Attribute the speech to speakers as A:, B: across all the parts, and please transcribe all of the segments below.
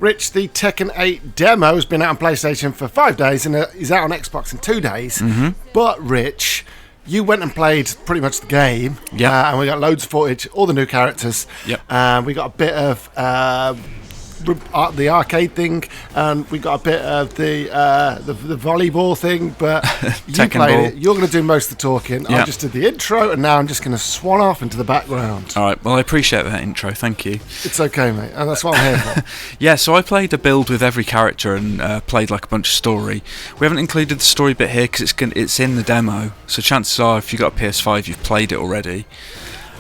A: Rich, the Tekken 8 demo has been out on PlayStation for 5 days and is out on Xbox in 2 days.
B: Mm-hmm.
A: But, Rich, you went and played pretty much the game.
B: Yeah.
A: And we got loads of footage, all the new characters.
B: Yep.
A: We got a bit of the arcade thing, and we got a bit of the volleyball thing, but you played
B: ball.
A: it. You're going to do most of the talking.
B: Yep.
A: I just did the intro, and now I'm just going to swan off into the background.
B: All right, well, I appreciate that intro, thank you.
A: It's okay, mate, and that's what I'm here for.
B: Yeah, so I played a build with every character and played like a bunch of story. We haven't included the story bit here because it's in the demo, so chances are if you've got a PS5 you've played it already.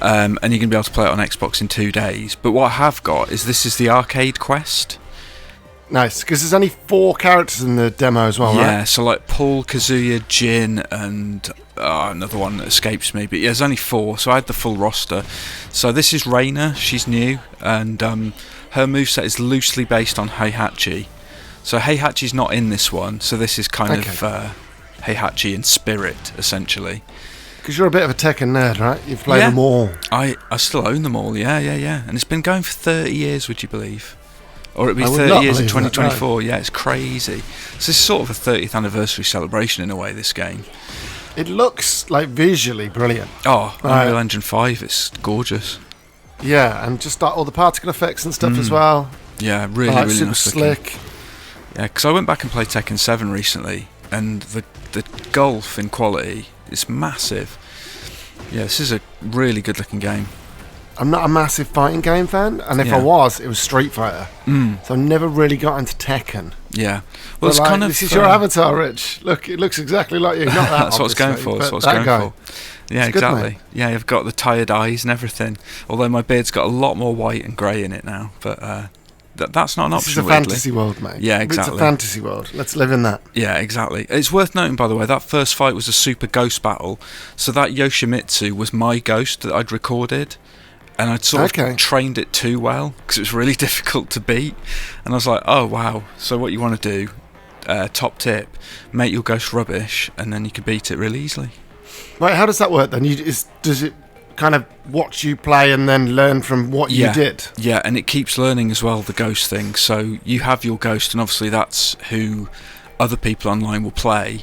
B: And you're going to be able to play it on Xbox in 2 days. But what I have got is this is the arcade quest.
A: Nice, because there's only 4 characters in the demo as well, right?
B: Yeah, so like Paul, Kazuya, Jin, and another one that escapes me. But yeah, there's only 4, so I had the full roster. So this is Reina, she's new, and her moveset is loosely based on Heihachi. So Heihachi's not in this one, so this is kind of Heihachi in spirit, essentially.
A: Because you're a bit of a Tekken nerd, right? You've played them all.
B: I still own them all, yeah. And it's been going for 30 years, would you believe? Or it'd be 30 years in 2024, yeah, it's crazy. So this is sort of a 30th anniversary celebration in a way, this game.
A: It looks, like, visually brilliant.
B: Oh, Unreal Engine 5, it's gorgeous.
A: Yeah, and just all the particle effects and stuff as well.
B: Yeah, really
A: super
B: nice
A: slick.
B: Looking. Yeah, because I went back and played Tekken 7 recently, and the gulf in quality is massive. Yeah, this is a really good looking game.
A: I'm not a massive fighting game fan, and if I was, it was Street Fighter. So I never really got into Tekken.
B: Yeah. Well, it's kind of...
A: This is your avatar, Rich. Look, it looks exactly like you. Not that,
B: that's what I was going for. That's what I was going for. Yeah, exactly. Good, yeah, I've got the tired eyes and everything. Although my beard's got a lot more white and grey in it now. But that's not an option,
A: This is a fantasy world, mate.
B: Yeah, exactly.
A: It's a fantasy world. Let's live in that.
B: Yeah, exactly. It's worth noting, by the way, that first fight was a super ghost battle. So that Yoshimitsu was my ghost that I'd recorded. And I'd sort of trained it too well because it was really difficult to beat. And I was like, oh, wow. So what you want to do, top tip, make your ghost rubbish, and then you can beat it really easily.
A: Right, how does that work then? Does it kind of watch you play and then learn from what you did?
B: Yeah, and it keeps learning as well, the ghost thing. So you have your ghost, and obviously that's who other people online will play.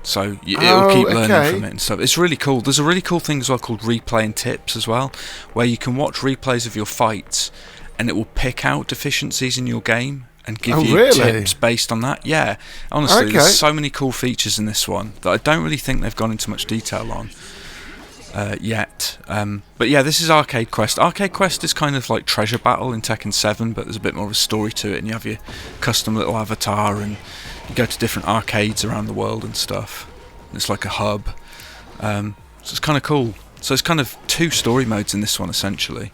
B: So it'll keep learning from it and stuff. It's really cool. There's a really cool thing as well called replay and tips as well, where you can watch replays of your fights, and it will pick out deficiencies in your game and give you tips based on that. Yeah, honestly, there's so many cool features in this one that I don't really think they've gone into much detail on yet. But yeah, this is Arcade Quest. Arcade Quest is kind of like Treasure Battle in Tekken 7, but there's a bit more of a story to it, and you have your custom little avatar, and you go to different arcades around the world and stuff. It's like a hub. So it's kind of cool. So it's kind of 2 story modes in this one, essentially.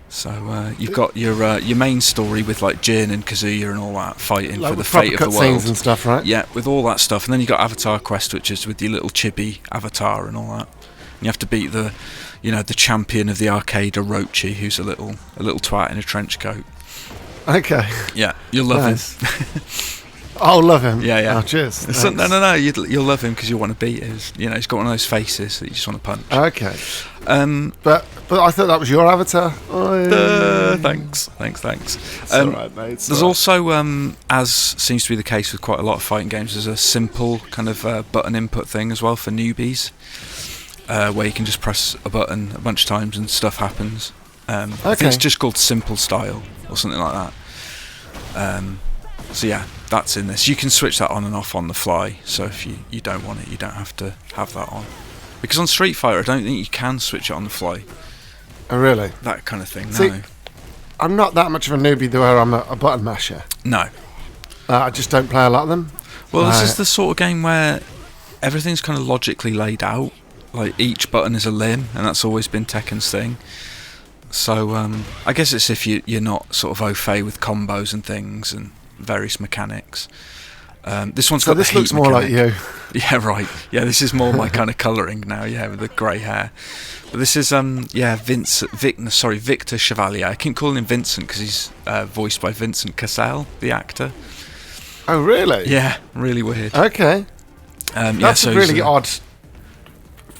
B: So you've got your main story with like Jin and Kazuya and all that fighting like for the fate of the world
A: and stuff, right?
B: Yeah, with all that stuff, and then you got Avatar Quest, which is with your little chibi avatar and all that. And you have to beat the champion of the arcade, Orochi, who's a little twat in a trench coat.
A: Okay.
B: Yeah, you'll love him.
A: I'll love him.
B: Yeah.
A: Oh, cheers.
B: No. You'll love him because you'll want to beat him. He's got one of those faces that you just want to punch.
A: Okay. But I thought that was your avatar.
B: Thanks.
A: It's all right, mate.
B: There's also, as seems to be the case with quite a lot of fighting games, there's a simple kind of button input thing as well for newbies, where you can just press a button a bunch of times and stuff happens. I think it's just called Simple Style or something like that. So yeah, that's in this. You can switch that on and off on the fly, so if you don't want it, you don't have to have that on. Because on Street Fighter, I don't think you can switch it on the fly.
A: Oh, really?
B: That kind of thing,
A: See,
B: no.
A: I'm not that much of a newbie where I'm a button masher.
B: No.
A: I just don't play a lot of them.
B: Well, this is the sort of game where everything's kind of logically laid out. Like, each button is a limb, and that's always been Tekken's thing. So, I guess it's if you're not sort of au fait with combos and things and various mechanics. This one's got the heat
A: looks more
B: mechanic.
A: like you.
B: Yeah, right. Yeah, this is more my kind of colouring now. Yeah, with the grey hair. But this is Victor Chevalier. I keep calling him Vincent because he's voiced by Vincent Cassel, the actor.
A: Oh, really?
B: Yeah, really weird.
A: Okay. That's a really odd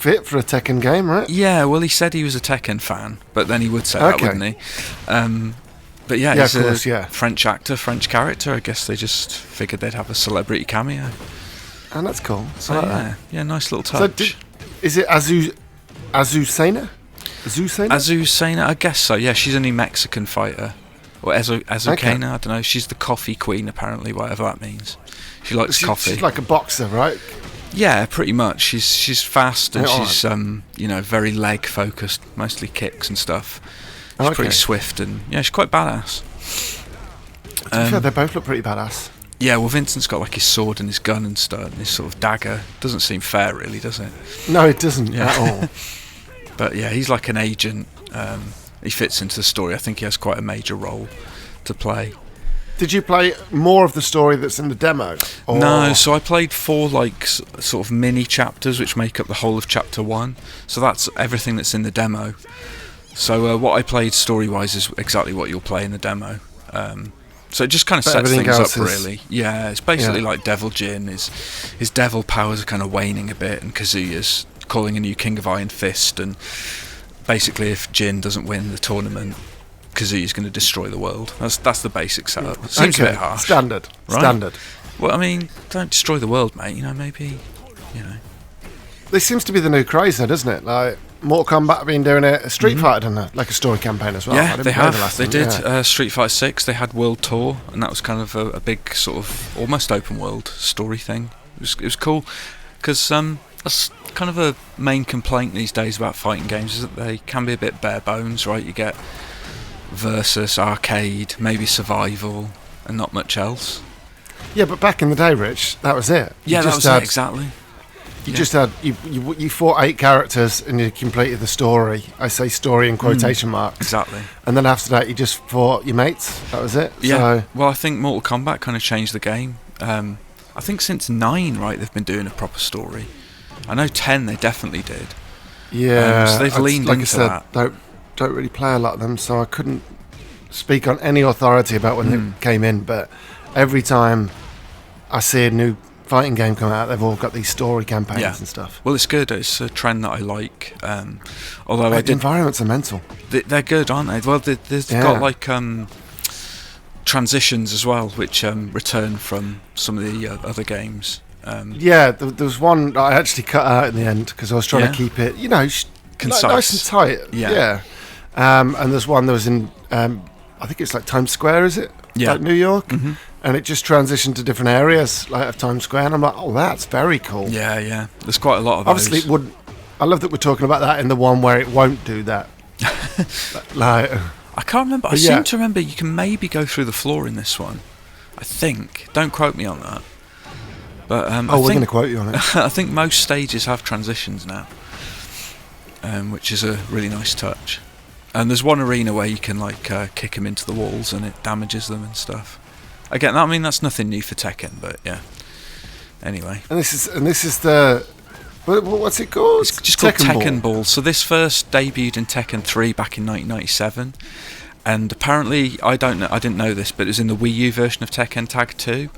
A: fit for a Tekken game, right?
B: Yeah, well, he said he was a Tekken fan, but then he would say that, wouldn't he? But yeah, he's a French actor, French character. I guess they just figured they'd have a celebrity cameo.
A: And that's cool.
B: So yeah, nice little touch.
A: So is it Azucena?
B: Azucena, I guess so. Yeah, she's a New Mexican fighter. Or Azucena, I don't know. She's the coffee queen, apparently, whatever that means. She likes coffee.
A: She's like a boxer, right?
B: Yeah, pretty much. She's fast and she's very leg focused, mostly kicks and stuff. She's pretty swift and she's quite badass.
A: To be fair, they both look pretty badass.
B: Yeah, well, Vincent's got like his sword and his gun and stuff, and his sort of dagger. Doesn't seem fair, really, does it?
A: No, it doesn't at all.
B: But yeah, he's like an agent. He fits into the story. I think he has quite a major role to play.
A: Did you play more of the story that's in the demo? Or?
B: No, so I played 4 like sort of mini chapters which make up the whole of chapter 1. So that's everything that's in the demo. So what I played story-wise is exactly what you'll play in the demo. So it just kind of sets things up, really. Yeah, it's basically like Devil Jin. His devil powers are kind of waning a bit, and Kazuya's calling a new King of Iron Fist, and basically if Jin doesn't win the tournament, Kazuya's going to destroy the world. That's the basic setup. Seems a bit harsh.
A: Standard.
B: Well, I mean, don't destroy the world, mate. Maybe.
A: This seems to be the new craze, though, doesn't it? Like Mortal Kombat have been doing it. Street Fighter done like a story campaign as well.
B: Yeah, they have. They did. Street Fighter 6. They had World Tour, and that was kind of a big sort of almost open world story thing. It was cool because that's kind of a main complaint these days about fighting games, is that they can be a bit bare bones, right? You get versus, arcade, maybe survival, and not much else.
A: Yeah, but back in the day, Rich, that was it.
B: Yeah, that was it, exactly.
A: You just had you fought 8 characters and you completed the story. I say story in quotation marks.
B: Exactly.
A: And then after that, you just fought your mates. That was it.
B: Yeah.
A: So,
B: well, I think Mortal Kombat kind of changed the game. I think since 9, right, they've been doing a proper story. I know 10 they definitely did.
A: Yeah.
B: So they've leaned into that.
A: Don't really play a lot of them, so I couldn't speak on any authority about when they came in. But every time I see a new fighting game come out, they've all got these story campaigns and stuff.
B: Well, it's good. It's a trend that I like. Although the
A: environments are mental.
B: They're good, aren't they? Well, they've got like transitions as well, which return from some of the other games.
A: There was one that I actually cut out in the end because I was trying to keep it,
B: concise,
A: nice and tight. Yeah. And there's one that was in, I think it's like Times Square, is it?
B: Yeah.
A: Like New York. Mm-hmm. And it just transitioned to different areas, like of Times Square, and I'm like, oh, that's very cool.
B: Yeah. There's quite a lot of
A: Obviously,
B: those.
A: It wouldn't. I love that we're talking about that in the one where it won't do that.
B: I can't remember. I seem to remember you can maybe go through the floor in this one. I think. Don't quote me on that. But
A: we're going to quote you on it.
B: I think most stages have transitions now, which is a really nice touch. And there's one arena where you can like kick them into the walls and it damages them and stuff. Again, I mean that's nothing new for Tekken, but yeah. Anyway.
A: And this is the what's it called?
B: It's just called Tekken Ball. So this first debuted in Tekken 3 back in 1997, and apparently I didn't know this, but it was in the Wii U version of Tekken Tag 2.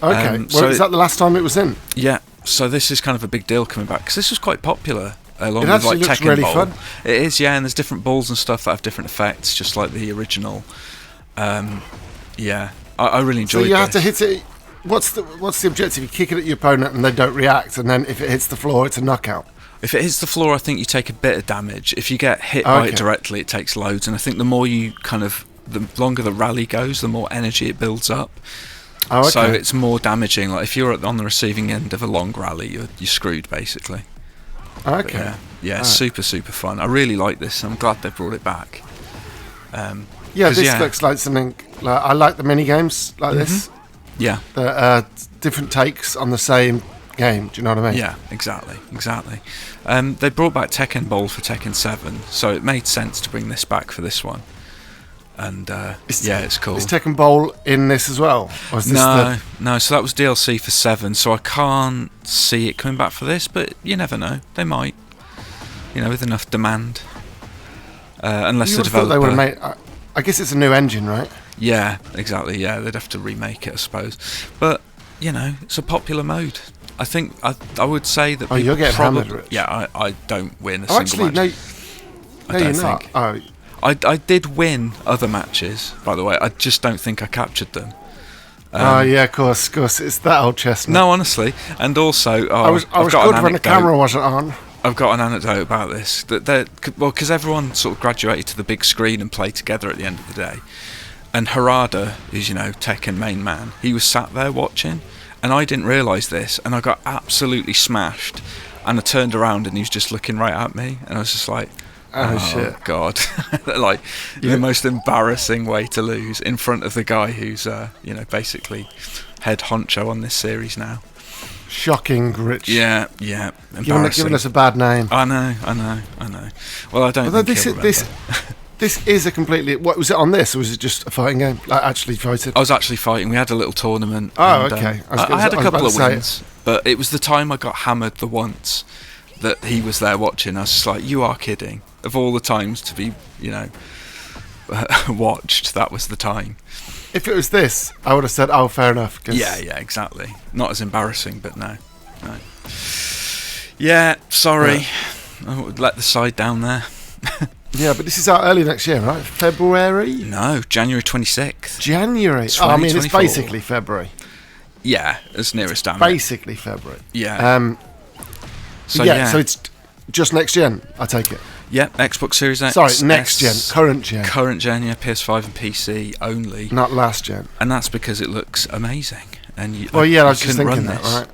A: Okay. Is that the last time it was in?
B: Yeah. So this is kind of a big deal coming back because this was quite popular. Along
A: it
B: with like
A: looks
B: Tekken
A: really
B: Ball.
A: fun.
B: It is, yeah, and there's different balls and stuff that have different effects, just like the original. I really enjoyed it. So
A: you have to hit it. What's the objective? You kick it at your opponent and they don't react, and then if it hits the floor, it's a knockout.
B: If it hits the floor, I think you take a bit of damage. If you get hit by it directly, it takes loads. And I think the more you the longer the rally goes, the more energy it builds up.
A: Oh, okay.
B: So it's more damaging. Like if you're on the receiving end of a long rally, you're screwed basically.
A: Okay.
B: Yeah, super fun. I really like this. I'm glad they brought it back.
A: This looks like something. I like the mini games like this.
B: Yeah.
A: Different takes on the same game. Do you know what I mean?
B: Yeah, exactly. They brought back Tekken Bowl for Tekken 7, so it made sense to bring this back for this one. And it's cool.
A: Is Tekken Bowl in this as well? Or is this
B: no. So that was DLC for 7. So I can't see it coming back for this, but you never know. They might. With enough demand. Unless the developer.
A: They would have made. I guess it's a new engine, right?
B: Yeah, exactly. Yeah, they'd have to remake it, I suppose. But it's a popular mode. I think I would say that.
A: Oh, you're getting hammered, Rich.
B: Yeah, I don't win a
A: Oh,
B: single
A: actually,
B: match.
A: no, you're not. Oh,
B: I did win other matches, by the way. I just don't think I captured them.
A: Yeah, of course. It's that old chestnut.
B: No, honestly, and also,
A: I was good when the camera wasn't on.
B: I've got an anecdote about this. Because everyone sort of graduated to the big screen and played together at the end of the day. And Harada, who's, Tekken main man, he was sat there watching, and I didn't realise this, and I got absolutely smashed. And I turned around, and he was just looking right at me, and I was just like, oh shit, God. Like, the most embarrassing way to lose in front of the guy who's, basically head honcho on this series now.
A: Shocking, Rich.
B: Yeah, embarrassing.
A: Giving us a bad name.
B: I know. Well, I don't think
A: this is a completely... What, was it on this, or was it just a fighting game? Like, actually fighting?
B: I was actually fighting. We had a little tournament.
A: Oh, okay.
B: I had a couple of wins, but it was the time I got hammered the once that he was there watching. I was just like, you are kidding. Of all the times to be, watched, that was the time.
A: If it was this, I would have said, oh, fair enough.
B: Yeah, exactly. Not as embarrassing, but no. Yeah, sorry. I would let the side down there.
A: Yeah, but this is out early next year, right? February?
B: No, January 26th.
A: January? I mean, it's basically February.
B: Yeah, as near as damn.
A: Basically February.
B: Yeah.
A: So it's just next gen, I take it.
B: Yeah, Xbox Series X.
A: Sorry, next gen, current gen.
B: Current gen, yeah, PS5 and PC only.
A: Not last gen.
B: And that's because it looks amazing. And
A: I was just thinking that, right?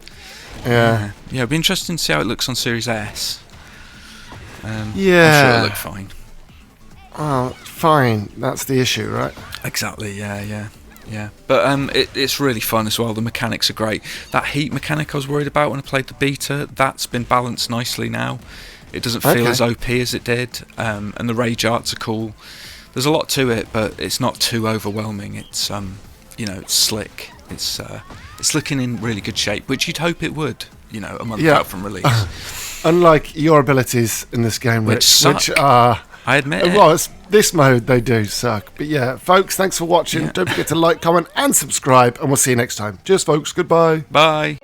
A: Yeah.
B: Yeah, it'd be interesting to see how it looks on Series S. I'm sure it'll look fine.
A: Oh, fine. That's the issue, right?
B: Exactly, yeah. But it's really fun as well. The mechanics are great. That heat mechanic I was worried about when I played the beta, that's been balanced nicely now. It doesn't feel as OP as it did, and the rage arts are cool. There's a lot to it, but it's not too overwhelming. It's it's slick. It's looking in really good shape, which you'd hope it would. A month out from release.
A: Unlike your abilities in this game, which are,
B: I admit,
A: this mode they do suck. But yeah, folks, thanks for watching. Don't forget to like, comment, and subscribe, and we'll see you next time. Cheers, folks. Goodbye.
B: Bye.